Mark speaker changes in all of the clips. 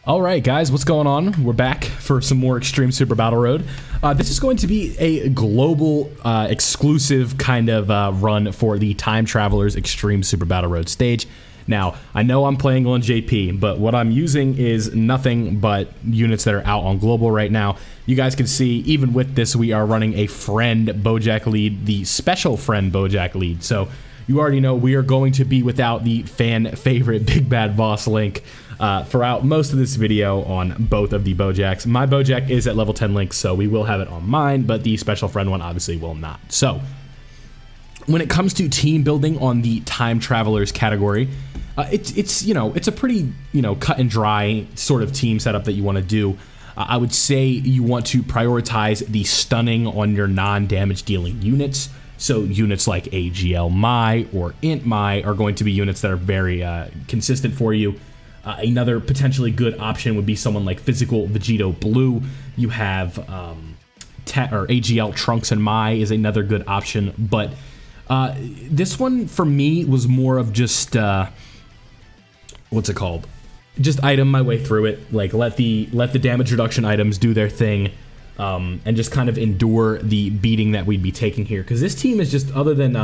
Speaker 1: All right, guys, what's going on? We're back for some more Extreme Super Battle Road. This is going to be a global exclusive kind of run for the Time Travelers Extreme Super Battle Road stage. Now, I know I'm playing on JP, but what I'm using is nothing but units that are out on global right now. You guys can see, even with this, we are running a friend Bojack lead, the special friend Bojack lead. So you already know we are going to be without the fan favorite Big Bad Boss Link throughout most of this video on both of the Bojacks. My Bojack is at level 10 Link, so we will have it on mine, but the special friend one obviously will not. So when it comes to team building on the Time Travelers category, it's a pretty cut and dry sort of team setup that you want to do. I would say you want to prioritize the stunning on your non-damage dealing units. So units like AGL Mai or Int Mai are going to be units that are very consistent for you. Another potentially good option would be someone like Physical Vegito Blue. You have or AGL Trunks and Mai is another good option, but this one for me was more of just what's it called? Just item my way through it. Like let the damage reduction items do their thing, and just kind of endure the beating that we'd be taking here. Because this team is just, other than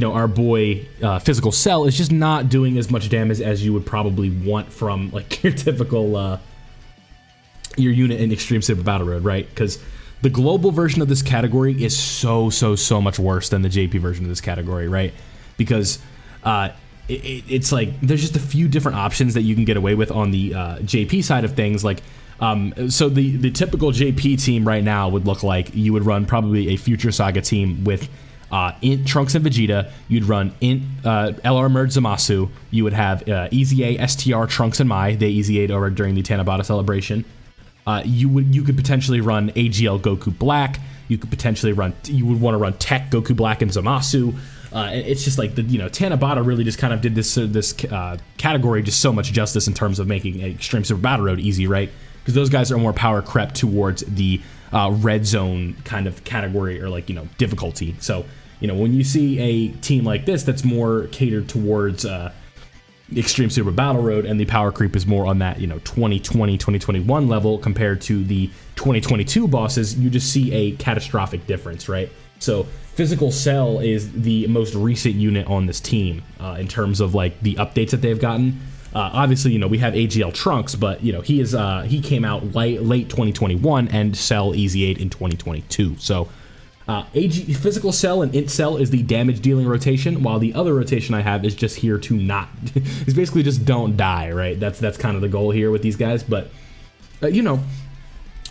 Speaker 1: our boy Physical Cell, is just not doing as much damage as you would probably want from like your typical your unit in Extreme Super Battle Road, right? Because the global version of this category is so much worse than the JP version of this category, right? Because it's like there's just a few different options that you can get away with on the JP side of things. Like, so the typical JP team right now would look like you would run probably a Future Saga team with Int Trunks and Vegeta. You'd run Int LR Merge Zamasu. You would have EZA STR Trunks and Mai. They EZA'd over during the Tanabata celebration. You could potentially run AGL Goku Black. You would want to run Tech Goku Black and Zamasu. It's just like Tanabata really just kind of did this category just so much justice in terms of making Extreme Super Battle Road easy, right? Because those guys are more power crept towards the red zone kind of category, or like difficulty. So when you see a team like this that's more catered towards Extreme Super Battle Road, and the power creep is more on that 2020 2021 level compared to the 2022 bosses, you just see a catastrophic difference, right? So Physical Cell is the most recent unit on this team in terms of like the updates that they've gotten. Obviously, we have AGL Trunks, but he came out late 2021, and Cell EZ8 in 2022. So Physical Cell and Int Cell is the damage dealing rotation, while the other rotation I have is just here to not. It's basically just don't die, right? That's kind of the goal here with these guys. But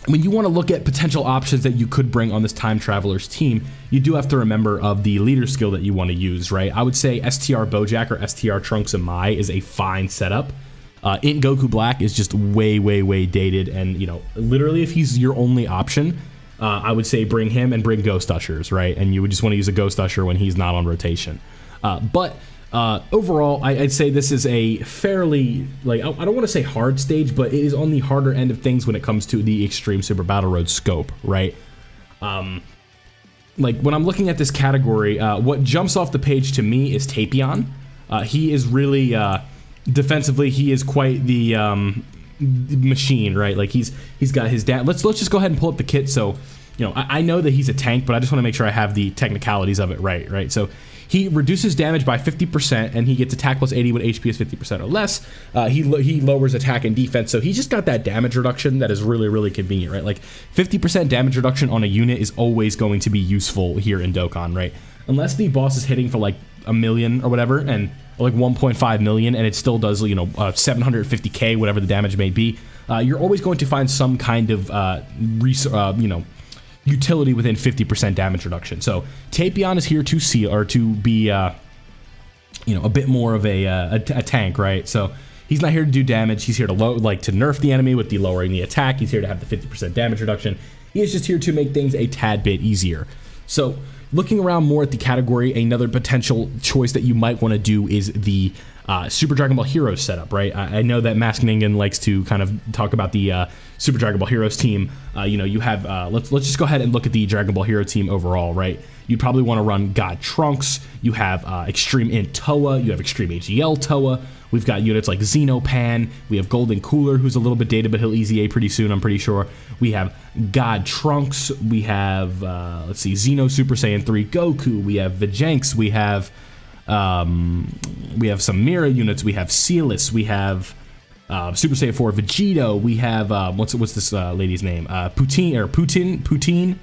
Speaker 1: when you want to look at potential options that you could bring on this Time Travelers team, you do have to remember of the leader skill that you want to use, right? I would say STR Bojack or STR Trunks and Mai is a fine setup. Int Goku Black is just way dated, and literally if he's your only option, I would say bring him and bring Ghost Ushers, right? And you would just want to use a Ghost Usher when he's not on rotation. But overall, I'd say this is a fairly, like, I don't want to say hard stage, but it is on the harder end of things when it comes to the Extreme Super Battle Road scope, right? Like, when I'm looking at this category, what jumps off the page to me is Tapion. He is really, defensively, he is quite the machine, right? Like, he's got his dad. Let's just go ahead and pull up the kit. So, I know that he's a tank, but I just want to make sure I have the technicalities of it right? So he reduces damage by 50%, and he gets attack plus 80 when HP is 50% or less. He lowers attack and defense, so he's just got that damage reduction that is really convenient, right? Like 50% damage reduction on a unit is always going to be useful here in Dokkan, right? Unless the boss is hitting for like 1 million or whatever, and or like 1.5 million, and it still does 750k, whatever the damage may be. You're always going to find some kind of utility within 50% damage reduction. So Tapion is here to seal, or to be a bit more of a tank, right? So he's not here to do damage. He's here to to nerf the enemy with the lowering the attack. He's here to have the 50% damage reduction. He is just here to make things a tad bit easier. So looking around more at the category, another potential choice that you might want to do is the Super Dragon Ball Heroes setup, right? I know that Mask Ningen likes to kind of talk about the Super Dragon Ball Heroes team. You have let's just go ahead and look at the Dragon Ball Hero team overall, right? You'd probably want to run God Trunks. You have Extreme Int Toa. You have Extreme AGL Toa. We've got units like Xenopan. We have Golden Cooler, who's a little bit dated, but he'll easy A pretty soon, I'm pretty sure. We have God Trunks. We have, Xeno Super Saiyan 3 Goku. We have Vajinx. We have some Mira units. We have Celis. We have Super Saiyan 4 Vegito. We have, what's this lady's name? Poutine.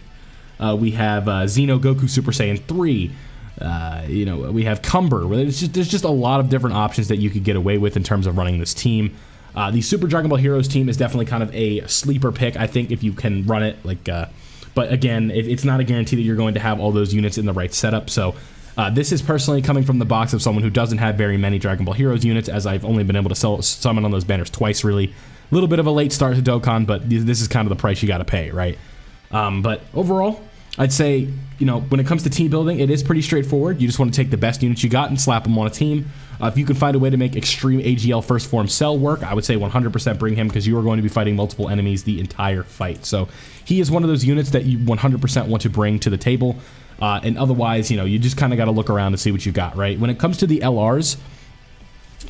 Speaker 1: We have Xeno Goku Super Saiyan 3. We have Cumber. There's just a lot of different options that you could get away with in terms of running this team. The Super Dragon Ball Heroes team is definitely kind of a sleeper pick, I think, if you can run it. But again, it's not a guarantee that you're going to have all those units in the right setup. So this is personally coming from the box of someone who doesn't have very many Dragon Ball Heroes units, as I've only been able to summon on those banners twice, really. A little bit of a late start to Dokkan, but this is kind of the price you got to pay, right? But overall, I'd say, when it comes to team building, it is pretty straightforward. You just want to take the best units you got and slap them on a team. If you can find a way to make Extreme AGL First Form Cell work, I would say 100% bring him, because you are going to be fighting multiple enemies the entire fight. So he is one of those units that you 100% want to bring to the table. And otherwise, you just kind of got to look around to see what you got, right? When it comes to the LRs,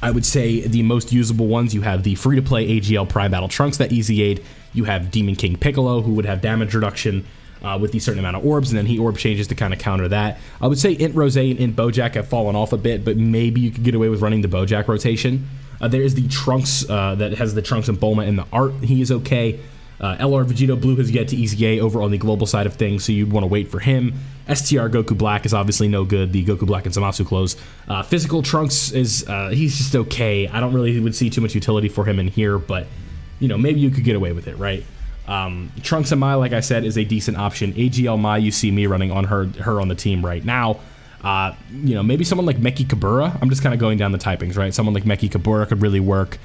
Speaker 1: I would say the most usable ones, you have the free-to-play AGL Prime Battle Trunks that easy aid. You have Demon King Piccolo, who would have damage reduction with the certain amount of orbs, and then he orb changes to kind of counter that. I would say Int Rose and Int Bojack have fallen off a bit, but maybe you could get away with running the Bojack rotation. There is the Trunks that has the Trunks and Bulma in the art. He is okay. LR Vegito Blue has yet to easy A over on the global side of things, so you'd want to wait for him. STR Goku Black is obviously no good, the Goku Black and Zamasu clothes. Physical Trunks is, he's just okay. I don't really would see too much utility for him in here, but, maybe you could get away with it, right? Trunks and Mai, like I said, is a decent option. AGL Mai, you see me running on her on the team right now. Maybe someone like Meki Kabura. I'm just kind of going down the typings, right? Someone like Meki Kabura could really work.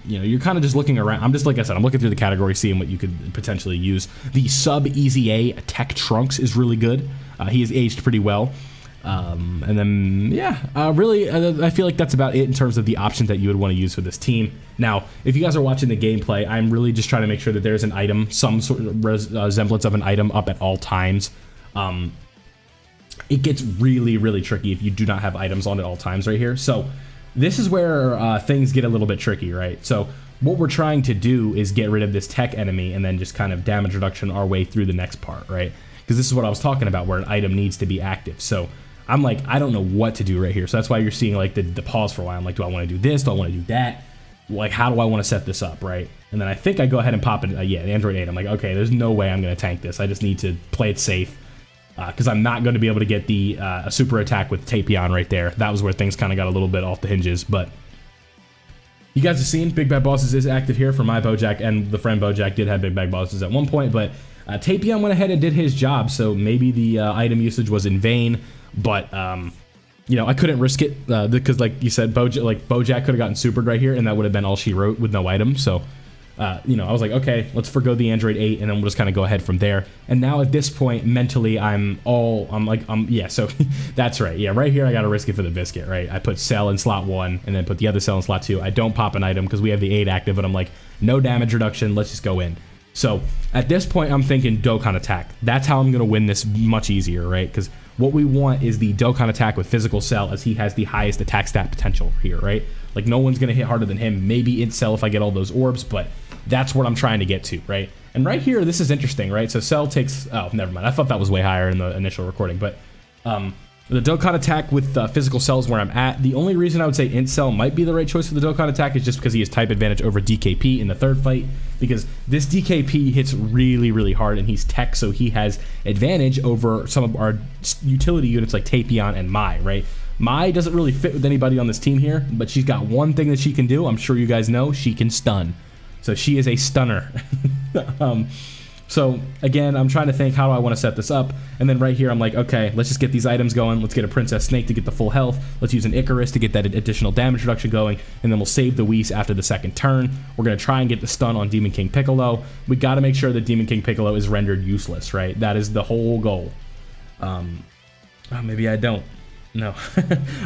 Speaker 1: You're kind of just looking around. I'm just, like I said, I'm looking through the category, seeing what you could potentially use. The sub Easy A Tech Trunks is really good. He is aged pretty well. And then, really, I feel like that's about it in terms of the options that you would want to use for this team. Now, if you guys are watching the gameplay, I'm really just trying to make sure that there's an item, some sort of resemblance of an item up at all times. It gets really, really tricky if you do not have items on at all times right here. So this is where things get a little bit tricky, right? So what we're trying to do is get rid of this tech enemy and then just kind of damage reduction our way through the next part, right? Because this is what I was talking about, where an item needs to be active. So I'm like, I don't know what to do right here. So that's why you're seeing like the pause for a while. I'm like, do I want to do this? Do I want to do that? Like, how do I want to set this up, right? And then I think I go ahead and pop it, the Android 8. I'm like, okay, there's no way I'm going to tank this. I just need to play it safe, because I'm not going to be able to get the super attack with Tapion right there. That was where things kind of got a little bit off the hinges, but you guys have seen Big Bad Bosses is active here for my Bojack, and the friend Bojack did have Big Bad Bosses at one point, but Tapion went ahead and did his job, so maybe the item usage was in vain, but I couldn't risk it, because like you said, Bojack could have gotten supered right here, and that would have been all she wrote with no item. So I was like, okay, let's forgo the Android 8, and then we'll just kind of go ahead from there. And now at this point, mentally, so that's right. Yeah, right here, I got to risk it for the biscuit, right? I put Cell in slot 1, and then put the other Cell in slot 2. I don't pop an item because we have the 8 active, but I'm like, no damage reduction, let's just go in. So at this point, I'm thinking Dokkan Attack. That's how I'm going to win this much easier, right? Because what we want is the Dokkan Attack with Physical Cell, as he has the highest attack stat potential here, right? Like, no one's going to hit harder than him. Maybe Int Cell if I get all those orbs, but that's what I'm trying to get to, right? And right here, this is interesting, right? So Cell takes... Oh, never mind. I thought that was way higher in the initial recording, but... The Dokkan Attack with Physical Cell is where I'm at. The only reason I would say Int Cell might be the right choice for the Dokkan Attack is just because he has type advantage over DKP in the third fight, because this DKP hits really, really hard, and he's tech, so he has advantage over some of our utility units like Tapion and Mai, right? Mai doesn't really fit with anybody on this team here, but she's got one thing that she can do. I'm sure you guys know. She can stun. So she is a stunner. So again, I'm trying to think, how do I want to set this up? And then right here, I'm like, okay, let's just get these items going. Let's get a Princess Snake to get the full health. Let's use an Icarus to get that additional damage reduction going. And then we'll save the Whis after the second turn. We're going to try and get the stun on Demon King Piccolo. We got to make sure that Demon King Piccolo is rendered useless, right? That is the whole goal. Maybe I don't. No.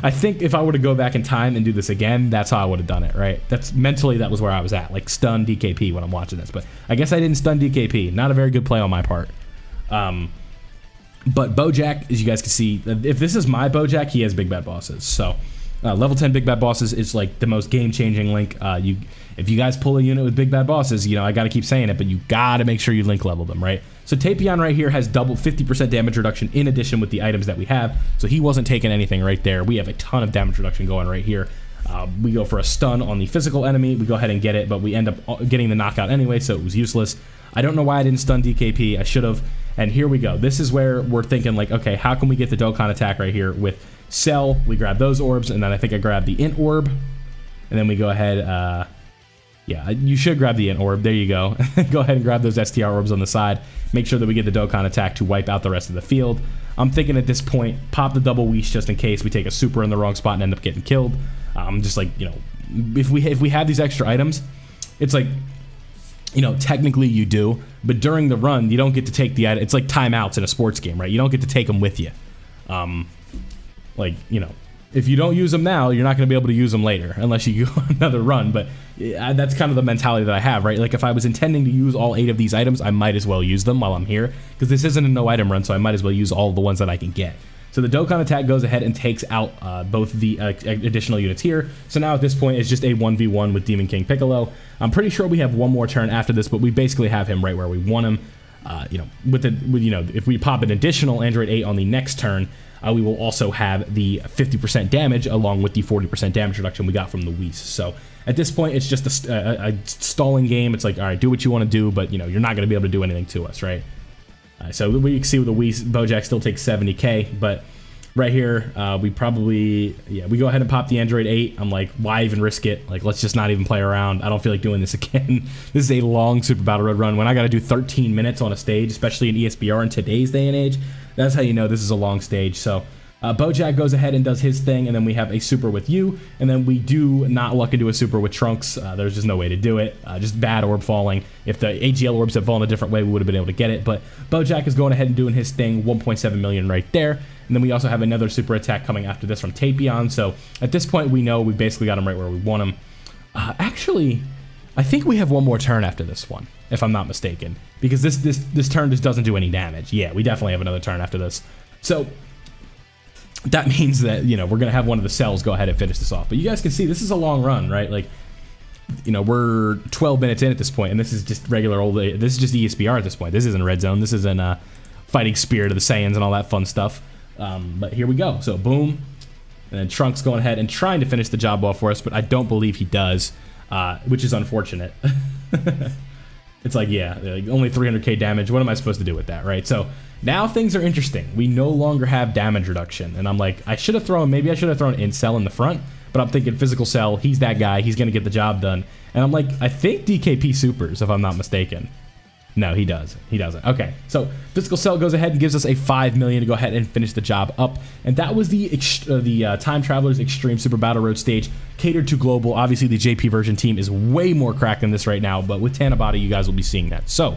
Speaker 1: I think if I were to go back in time and do this again, that's how I would have done it, right? That's mentally, that was where I was at, like stun DKP when I'm watching this. But I guess I didn't stun DKP. Not a very good play on my part. But Bojack, as you guys can see, if this is my Bojack, he has big bad bosses. So level 10 big bad bosses is like the most game-changing link. If you guys pull a unit with big bad bosses, you know, I got to keep saying it, but you got to make sure you link level them, right? So Tapion right here has double 50% damage reduction in addition with the items that we have. So he wasn't taking anything right there. We have a ton of damage reduction going right here. We go for a stun on the physical enemy. We go ahead and get it, but we end up getting the knockout anyway, so it was useless. I don't know why I didn't stun DKP. I should have. And here we go. This is where we're thinking like, okay, how can we get the Dokkan attack right here with Cell? We grab those orbs, and then I think I grabbed the Int orb. And then we go ahead, yeah, you should grab the Int orb. There you go. Go ahead and grab those STR orbs on the side. Make sure that we get the Dokkan attack to wipe out the rest of the field. I'm thinking at this point, pop the double Weesh just in case we take a super in the wrong spot and end up getting killed. Just like, you know, if we have these extra items, it's like, you know, technically you do, but during the run, you don't get to take the item. It's like timeouts in a sports game, right? You don't get to take them with you. Like, you know, if you don't use them now, you're not going to be able to use them later unless you go another run. But that's kind of the mentality that I have, right? Like if I was intending to use all 8 of these items, I might as well use them while I'm here because this isn't a no item run, so I might as well use all the ones that I can get. So the Dokkan attack goes ahead and takes out both the additional units here. So now at this point, it's just a 1v1 with Demon King Piccolo. I'm pretty sure we have one more turn after this, but we basically have him right where we want him. You know, you know, if we pop an additional Android 8 on the next turn, we will also have the 50% damage along with the 40% damage reduction we got from the Whis. So at this point, it's just a stalling game. It's like, all right, do what you want to do, but you know, you're not going to be able to do anything to us, right? So we can see with the Whis, Bojack still takes 70k, but right here, we probably, yeah, we go ahead and pop the Android 8. I'm like, why even risk it? Like, let's just not even play around. I don't feel like doing this again. This is a long Super Battle Road run. When I got to do 13 minutes on a stage, especially in ESBR in today's day and age, that's how you know this is a long stage. So Bojack goes ahead and does his thing, and then we have a super with you, and then we do not luck into a super with Trunks. There's just no way to do it. Just bad orb falling. If the AGL orbs had fallen a different way, we would have been able to get it, but Bojack is going ahead and doing his thing, 1.7 million right there. And then we also have another super attack coming after this from Tapion. So at this point, we know we basically got him right where we want him. Actually, I think we have one more turn after this one, if I'm not mistaken, because this turn just doesn't do any damage. Yeah, we definitely have another turn after this. So that means that, you know, we're going to have one of the cells go ahead and finish this off. But you guys can see this is a long run, right? Like, you know, we're 12 minutes in at this point, and this is just regular old, this is just ESBR at this point. This isn't Red Zone. This isn't Fighting Spirit of the Saiyans and all that fun stuff. But here we go. So boom. And then Trunks going ahead and trying to finish the job off for us, but I don't believe he does, which is unfortunate. It's like, yeah, like only 300k damage. What am I supposed to do with that, right? So now things are interesting. We no longer have damage reduction. And I'm like, maybe I should have thrown Incel in the front, but I'm thinking Physical Cell, he's that guy. He's going to get the job done. And I'm like, I think DKP supers, if I'm not mistaken. No, he does. He doesn't. Okay, so Physical Cell goes ahead and gives us a 5 million to go ahead and finish the job up. And that was the Time Travelers Extreme Super Battle Road stage catered to global. Obviously, the JP version team is way more cracked than this right now, but with Tanabata, you guys will be seeing that. So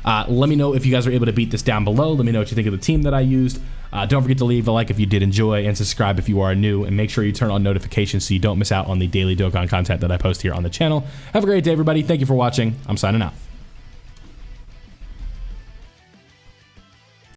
Speaker 1: let me know if you guys are able to beat this down below. Let me know what you think of the team that I used. Don't forget to leave a like if you did enjoy, and subscribe if you are new, and make sure you turn on notifications so you don't miss out on the daily Dokkan content that I post here on the channel. Have a great day, everybody. Thank you for watching. I'm signing out.